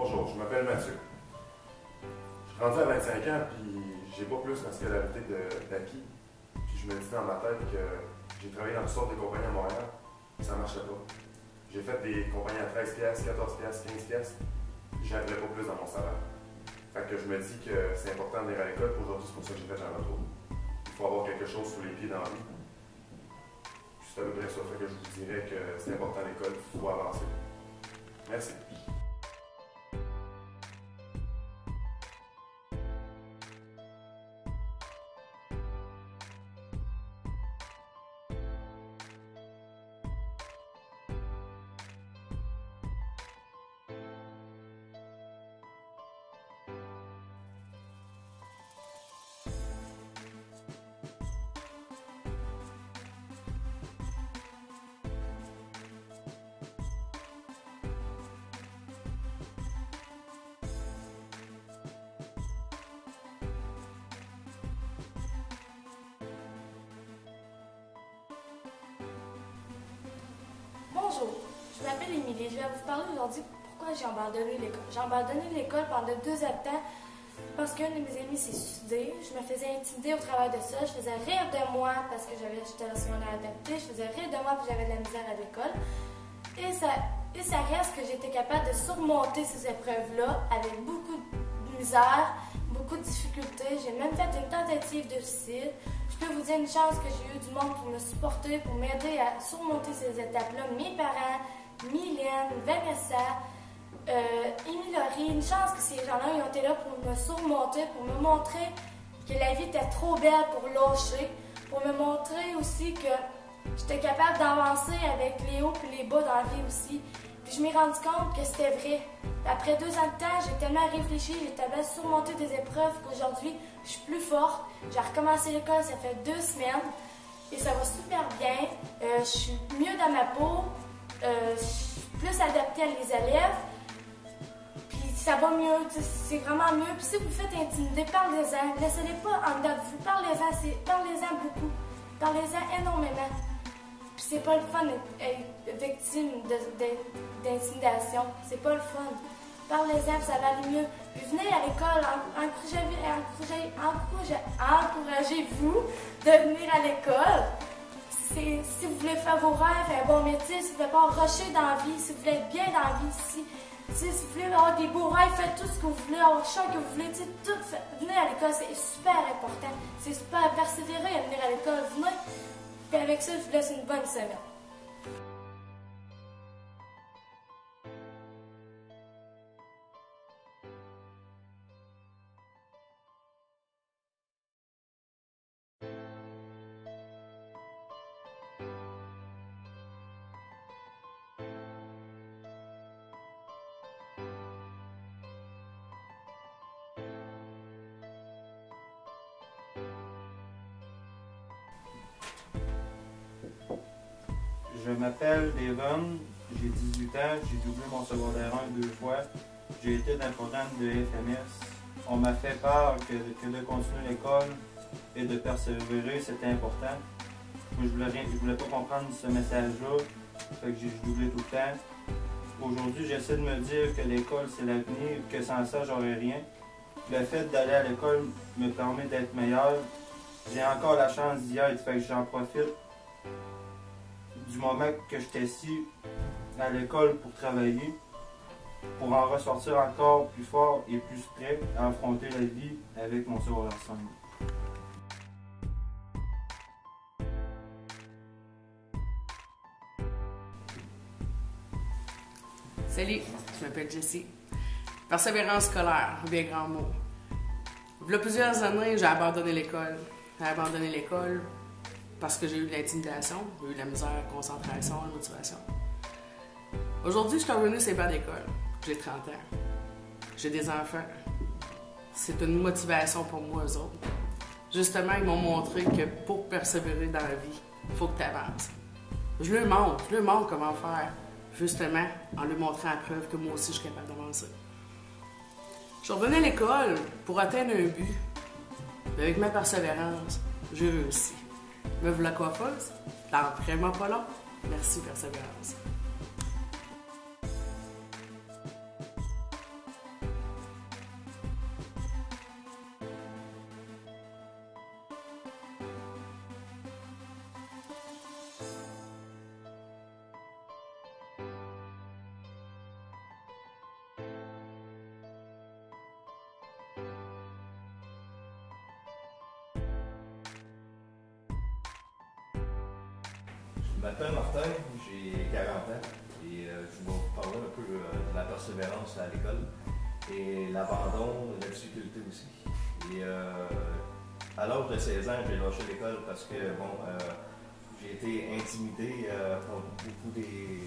Bonjour, je m'appelle Mathieu. Je suis rendu à 25 ans, puis j'ai pas plus ma scolarité d'acquis. Puis je me dis dans ma tête que j'ai travaillé dans toutes sortes de compagnies à Montréal, puis ça marchait pas. J'ai fait des compagnies à 13$, 14$, 15$, puis j'arrivais pas plus dans mon salaire. Fait que je me dis que c'est important de venir à l'école, puis aujourd'hui c'est pour ça que j'ai fait un retour. Il faut avoir quelque chose sous les pieds dans la vie. Puis c'est à peu près ça, fait que je vous dirais que c'est important à l'école, il faut avancer. Merci. Bonjour, je m'appelle Émilie. Je vais vous parler aujourd'hui pourquoi j'ai abandonné l'école. J'ai abandonné l'école pendant 2 ans de temps parce qu'un de mes amis s'est suicidé. Je me faisais intimider au travail de ça. Je faisais rire de moi parce que j'étais en secondaire adapté. Je faisais rire de moi parce que j'avais de la misère à l'école. Et ça reste que j'étais capable de surmonter ces épreuves-là avec beaucoup de misère, beaucoup de difficultés. J'ai même fait une tentative de suicide. Je peux vous dire une chance que j'ai eu du monde pour me supporter, pour m'aider à surmonter ces étapes-là. Mes parents, Mylène, Vanessa, Émilie Laurie, une chance que ces gens-là ont été là pour me surmonter, pour me montrer que la vie était trop belle pour lâcher, pour me montrer aussi que j'étais capable d'avancer avec les hauts et les bas dans la vie aussi. Puis je m'ai rendu compte que c'était vrai. Après 2 ans de temps, j'ai tellement réfléchi, j'ai tellement surmonté des épreuves qu'aujourd'hui, je suis plus forte. J'ai recommencé l'école, ça fait 2 semaines et ça va super bien. Je suis mieux dans ma peau, je suis plus adaptée à les élèves. Puis ça va mieux, c'est vraiment mieux. Puis si vous faites intimider, parlez-en. Laissez-les pas en dedans de vous. Parlez-en beaucoup. Parlez-en énormément. Puis c'est pas le fun d'être victime d'intimidation. C'est pas le fun. Parlez-en, ça va aller mieux. Puis venez à l'école, encouragez-vous de venir à l'école. Si vous voulez faire vos rêves, un bon métier, si vous voulez pas rusher dans la vie, si vous voulez être bien dans la vie, si vous voulez avoir des beaux rêves, faites tout ce que vous voulez, avoir le champ que vous voulez, venez à l'école, c'est super important. C'est super persévérer à venir à l'école. Venez. Puis avec ça, je vous laisse une bonne semaine. Je m'appelle Devon, j'ai 18 ans, j'ai doublé mon secondaire 1 2 fois. J'ai été dans le programme de FMS. On m'a fait part que de continuer l'école et de persévérer, c'était important. Moi, je voulais pas comprendre ce message-là, fait que j'ai doublé tout le temps. Aujourd'hui, j'essaie de me dire que l'école, c'est l'avenir, que sans ça, j'aurais rien. Le fait d'aller à l'école me permet d'être meilleur. J'ai encore la chance d'y être, fait que j'en profite. Du moment que j'étais ici à l'école pour travailler, pour en ressortir encore plus fort et plus prêt à affronter la vie avec mon secondaire 5. Salut, je m'appelle Jessie. Persévérance scolaire, bien grand mot. Il y a plusieurs années, j'ai abandonné l'école. J'ai abandonné l'école parce que j'ai eu de l'intimidation, j'ai eu de la misère, la concentration, la motivation. Aujourd'hui, je suis revenue sur les bancs d'école. J'ai 30 ans. J'ai des enfants. C'est une motivation pour moi, eux autres. Justement, ils m'ont montré que pour persévérer dans la vie, il faut que tu avances. Je leur montre comment faire, justement, en leur montrant à preuve que moi aussi, je suis capable d'avancer. Je suis revenue à l'école pour atteindre un but. Mais avec ma persévérance, j'ai réussi. Me voilà coiffeuse? Dans vraiment pas long. Merci, persévérance. m'appelle Martin, j'ai 40 ans et je vais vous parler un peu de la persévérance à l'école et l'abandon, la difficulté aussi. Et à l'âge de 16 ans, j'ai lâché l'école parce que j'ai été intimidé par beaucoup des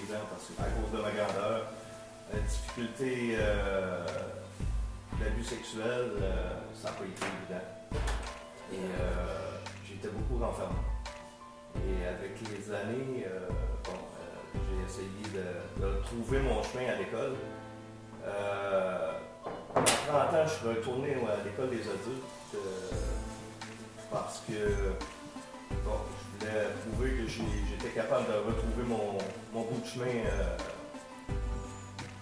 gens parce que, à cause de ma grandeur, difficulté d'abus sexuel, ça n'a pas été évident. Et j'étais beaucoup renfermé. Et avec les années, j'ai essayé de trouver mon chemin à l'école. À 30 ans, je suis retourné à l'école des adultes parce que je voulais prouver que j'étais capable de retrouver mon bout de chemin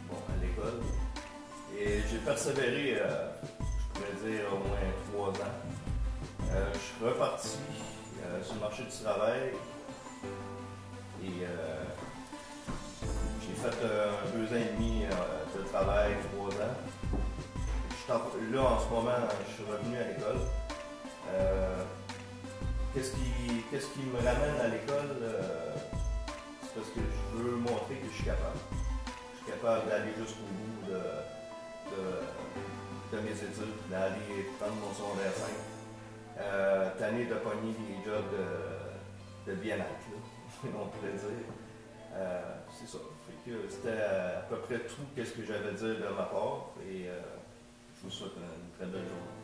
à l'école. Et j'ai persévéré, je pourrais dire, au moins 3 ans. Je suis reparti sur le marché du travail et j'ai fait 2 ans et demi de travail, 3 ans. Là, en ce moment, je suis revenu à l'école. Qu'est-ce qui me ramène à l'école? C'est parce que je veux montrer que je suis capable. Je suis capable d'aller jusqu'au bout de mes études, d'aller prendre mon secondaire 5. Tanné de pogner des jobs de bien-être, on pourrait dire. C'est ça. C'était à peu près tout ce que j'avais à dire de ma part et je vous souhaite une très belle journée.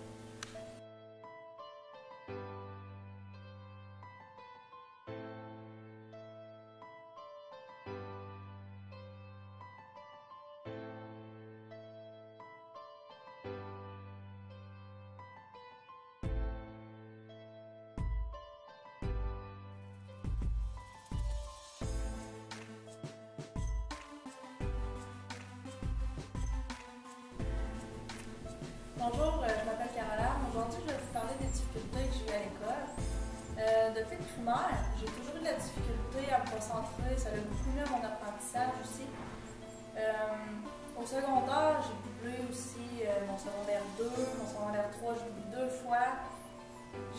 Bonjour, je m'appelle Caroline. Aujourd'hui, je vais vous parler des difficultés que j'ai eu à l'école. Depuis le primaire, j'ai toujours eu de la difficulté à me concentrer. Ça a beaucoup mieux à mon apprentissage aussi. Au secondaire, j'ai doublé aussi mon secondaire 2, mon secondaire 3, j'ai doublé 2 fois.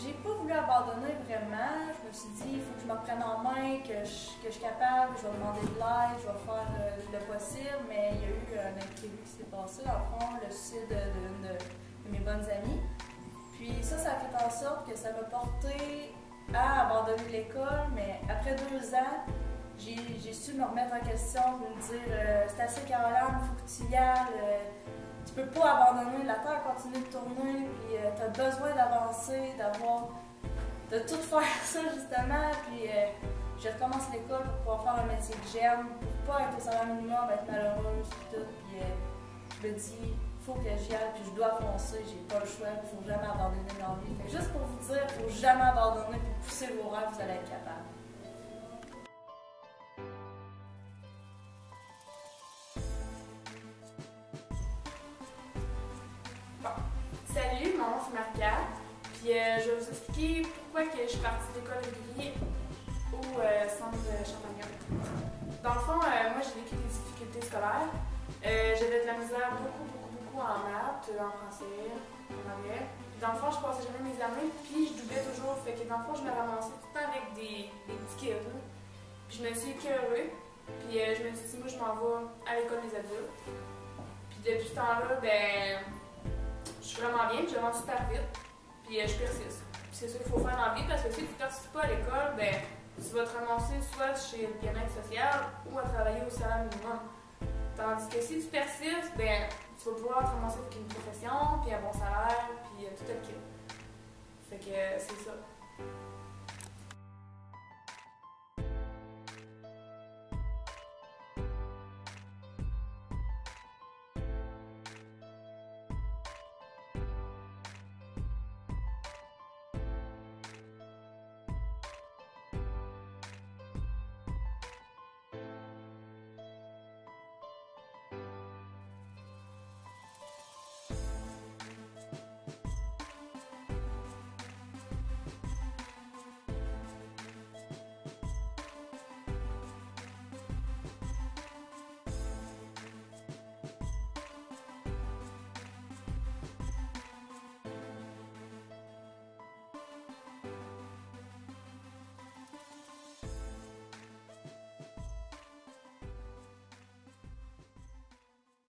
J'ai pas voulu abandonner vraiment. Je me suis dit, il faut que je me prenne en main, que je suis capable, je vais demander de l'aide, je vais faire le possible. Mais il y a eu un imprévu qui s'est passé, dans le fond, le suicide de mes bonnes amies. Puis ça a fait en sorte que ça m'a porté à abandonner l'école. Mais après 2 ans, j'ai su me remettre en question, me dire c'est assez Caroline, il faut que tu y ailles. Tu peux pas abandonner, la Terre continue de tourner, puis tu as besoin d'avancer, de tout faire ça justement. Puis j'ai recommencé l'école pour pouvoir faire un métier que j'aime, pour pas être au salaire minimum, être malheureuse, puis tout. Puis je me dis, il faut que j'y aille, puis je dois foncer, j'ai pas le choix, il faut jamais abandonner dans la vie. Fait que juste pour vous dire, il faut jamais abandonner, puis pousser vos rêves, vous allez être capable. Salut, mon nom c'est Marca, puis je vais vous expliquer pourquoi que je suis partie de l'école régulière au centre de Champagnon. Dans le fond, moi j'ai vécu des difficultés scolaires. J'avais de la misère beaucoup en maths, en français, en anglais. Dans le fond, je passais jamais mes années, puis je doublais toujours. Fait que dans le fond, je me ramassais tout le temps avec des petits kids. Puis je me suis écœurée, puis je me suis dit, moi je m'en vais à l'école des adultes. Puis depuis ce temps-là, je suis vraiment bien, puis j'avance super vite, puis je persiste. Puis c'est ça qu'il faut faire dans la vie, parce que si tu ne persistes pas à l'école, tu vas te ramasser soit chez le bien-être social ou à travailler au salaire minimum. Tandis que si tu persistes, tu vas pouvoir te ramasser avec une profession, puis un bon salaire, puis tout le kit. Fait que c'est ça.